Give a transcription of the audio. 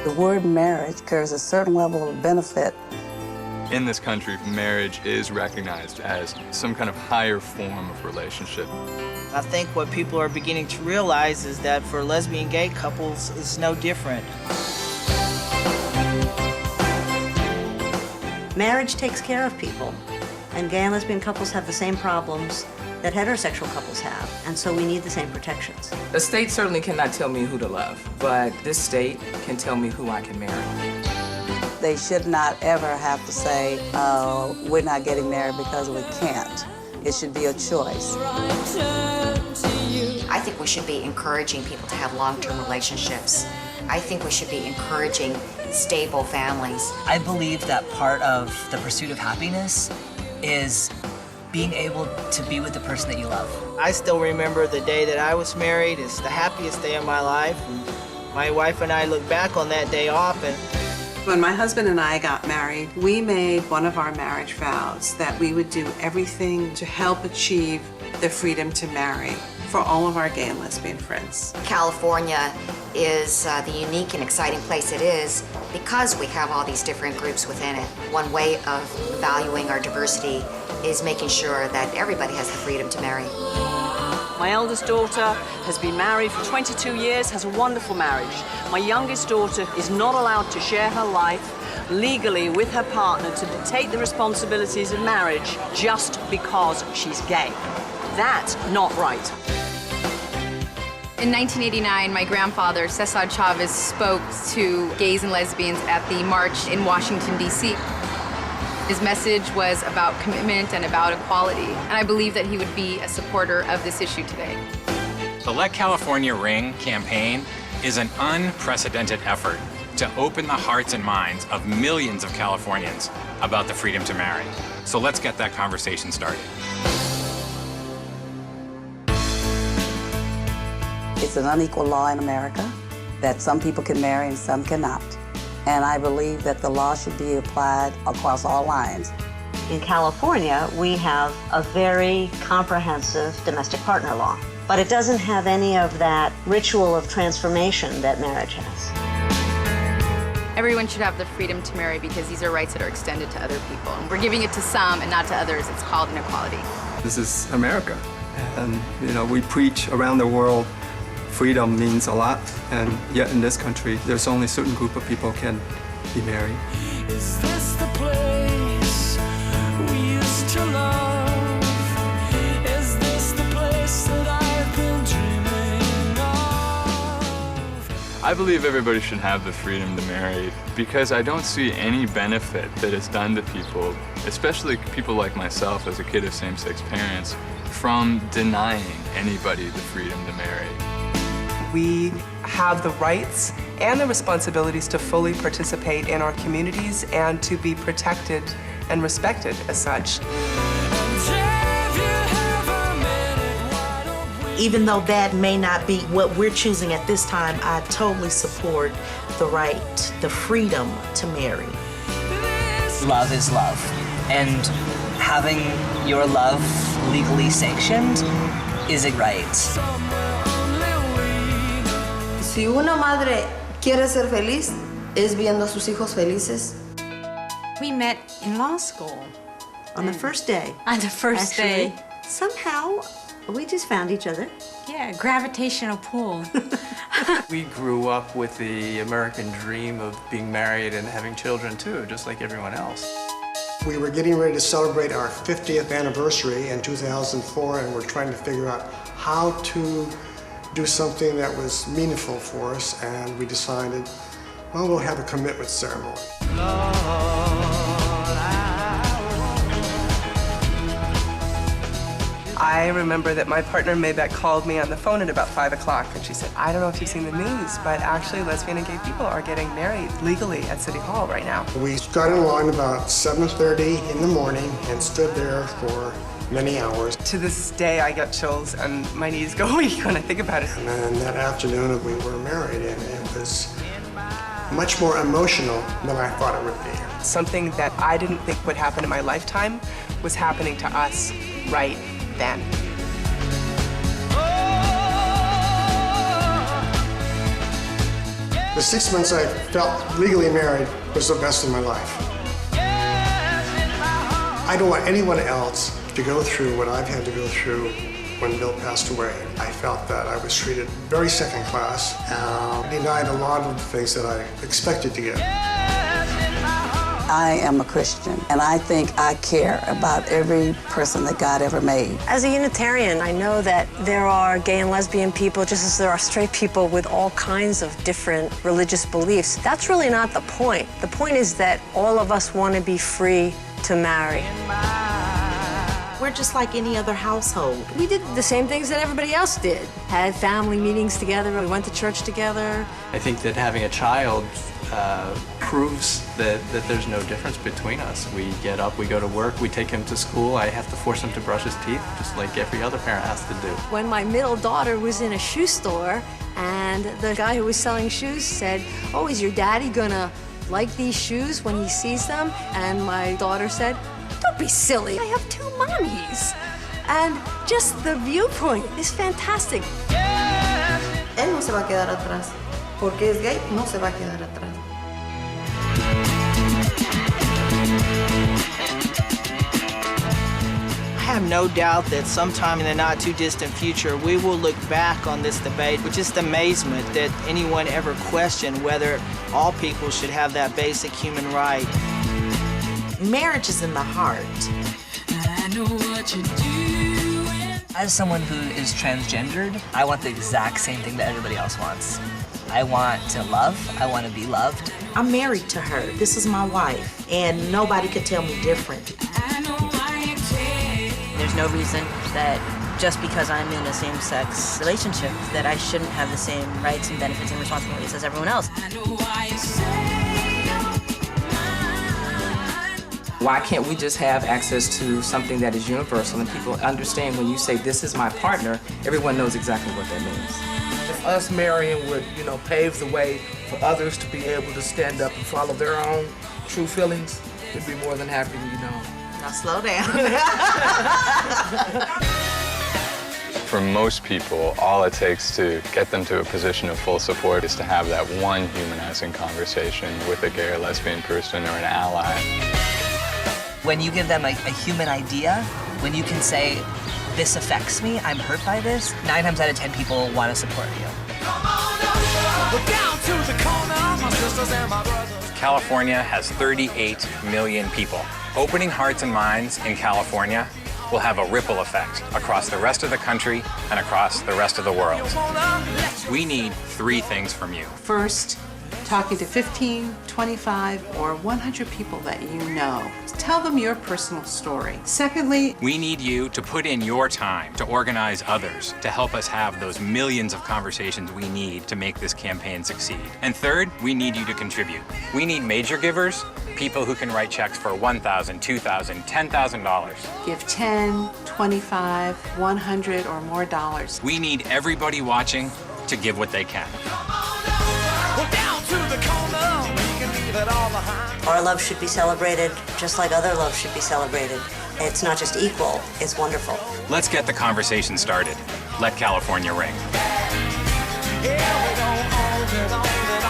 The word marriage carries a certain level of benefit. In this country, marriage is recognized as some kind of higher form of relationship. I think what people are beginning to realize is that for lesbian gay couples, it's no different. Marriage takes care of people, and gay and lesbian couples have the same problems that heterosexual couples have, and so we need the same protections. The state certainly cannot tell me who to love, but this state can tell me who I can marry. They should not ever have to say, we're not getting married because we can't. It should be a choice. I think we should be encouraging people to have long-term relationships. I think we should be encouraging stable families. I believe that part of the pursuit of happiness is being able to be with the person that you love. I still remember the day that I was married. It's the happiest day of my life. And my wife and I look back on that day often. When my husband and I got married, we made one of our marriage vows that we would do everything to help achieve the freedom to marry for all of our gay and lesbian friends. California is the unique and exciting place it is because we have all these different groups within it. One way of valuing our diversity is making sure that everybody has the freedom to marry. My eldest daughter has been married for 22 years, has a wonderful marriage. My youngest daughter is not allowed to share her life legally with her partner to take the responsibilities of marriage just because she's gay. That's not right. In 1989, my grandfather, Cesar Chavez, spoke to gays and lesbians at the march in Washington, D.C. His message was about commitment and about equality, and I believe that he would be a supporter of this issue today. The Let California Ring campaign is an unprecedented effort to open the hearts and minds of millions of Californians about the freedom to marry. So let's get that conversation started. It's an unequal law in America that some people can marry and some cannot. And I believe that the law should be applied across all lines. In California, we have a very comprehensive domestic partner law, but it doesn't have any of that ritual of transformation that marriage has. Everyone should have the freedom to marry because these are rights that are extended to other people. And we're giving it to some and not to others. It's called inequality. This is America. And, we preach around the world freedom means a lot, and yet in this country, there's only a certain group of people can be married. Is this the place we used to love? Is this the place that I've been dreaming of? I believe everybody should have the freedom to marry because I don't see any benefit that is done to people, especially people like myself as a kid of same-sex parents, from denying anybody the freedom to marry. We have the rights and the responsibilities to fully participate in our communities and to be protected and respected as such. Even though that may not be what we're choosing at this time, I totally support the right, the freedom to marry. Love is love, and having your love legally sanctioned is a right. Si una madre quiere ser feliz, es viendo a sus hijos felices. We met in law school. On the first day. On the first day. Somehow, we just found each other. Yeah, gravitational pull. We grew up with the American dream of being married and having children too, just like everyone else. We were getting ready to celebrate our 50th anniversary in 2004, and we're trying to figure out how to do something that was meaningful for us, and we decided, well, we'll have a commitment ceremony. I remember that my partner Maybach called me on the phone at about 5 o'clock, and she said, I don't know if you've seen the news, but actually lesbian and gay people are getting married legally at City Hall right now. We got in line about 7:30 in the morning and stood there for many hours. To this day, I get chills and my knees go weak when I think about it. And then that afternoon, we were married, and it was much more emotional than I thought it would be. Something that I didn't think would happen in my lifetime was happening to us right then. The 6 months I felt legally married was the best of my life. I don't want anyone else to go through what I've had to go through when Bill passed away. I felt that I was treated very second class, denied a lot of the things that I expected to get. I am a Christian, and I think I care about every person that God ever made. As a Unitarian, I know that there are gay and lesbian people just as there are straight people with all kinds of different religious beliefs. That's really not the point. The point is that all of us want to be free to marry. We're just like any other household. We did the same things that everybody else did. Had family meetings together, we went to church together. I think that having a child proves that there's no difference between us. We get up, we go to work, we take him to school. I have to force him to brush his teeth, just like every other parent has to do. When my middle daughter was in a shoe store, and the guy who was selling shoes said, "Oh, is your daddy gonna like these shoes when he sees them?" And my daughter said, "Don't be silly, I have 2 mommies." And just the viewpoint is fantastic. Él no se va a quedar atrás. Porque es gay, no se va a quedar atrás. I have no doubt that sometime in the not too distant future, we will look back on this debate with just amazement that anyone ever questioned whether all people should have that basic human right. Marriage is in the heart. I know what you do. As someone who is transgendered, I want the exact same thing that everybody else wants. I want to love, I want to be loved. I'm married to her. This is my wife, and nobody could tell me different. There's no reason that just because I'm in a same-sex relationship that I shouldn't have the same rights and benefits and responsibilities as everyone else. Why can't we just have access to something that is universal and people understand when you say, "This is my partner," everyone knows exactly what that means. If us marrying would, pave the way for others to be able to stand up and follow their own true feelings, we'd be more than happy, Now slow down. For most people, all it takes to get them to a position of full support is to have that one humanizing conversation with a gay or lesbian person or an ally. When you give them a human idea, when you can say, "This affects me, I'm hurt by this," 9 times out of 10 people want to support you. California has 38 million people. Opening hearts and minds in California will have a ripple effect across the rest of the country and across the rest of the world. We need 3 things from you. First, talking to 15, 25, or 100 people that you know. Tell them your personal story. Secondly, We need you to put in your time to organize others, to help us have those millions of conversations we need to make this campaign succeed. And third, we need you to contribute. We need major givers, people who can write checks for $1,000, $2,000, $10,000. give 10, 25, 100 or more dollars. We need everybody watching to give what they can. Our love should be celebrated just like other love should be celebrated. It's not just equal, it's wonderful. Let's get the conversation started. Let California ring. Yeah, we gon' own it.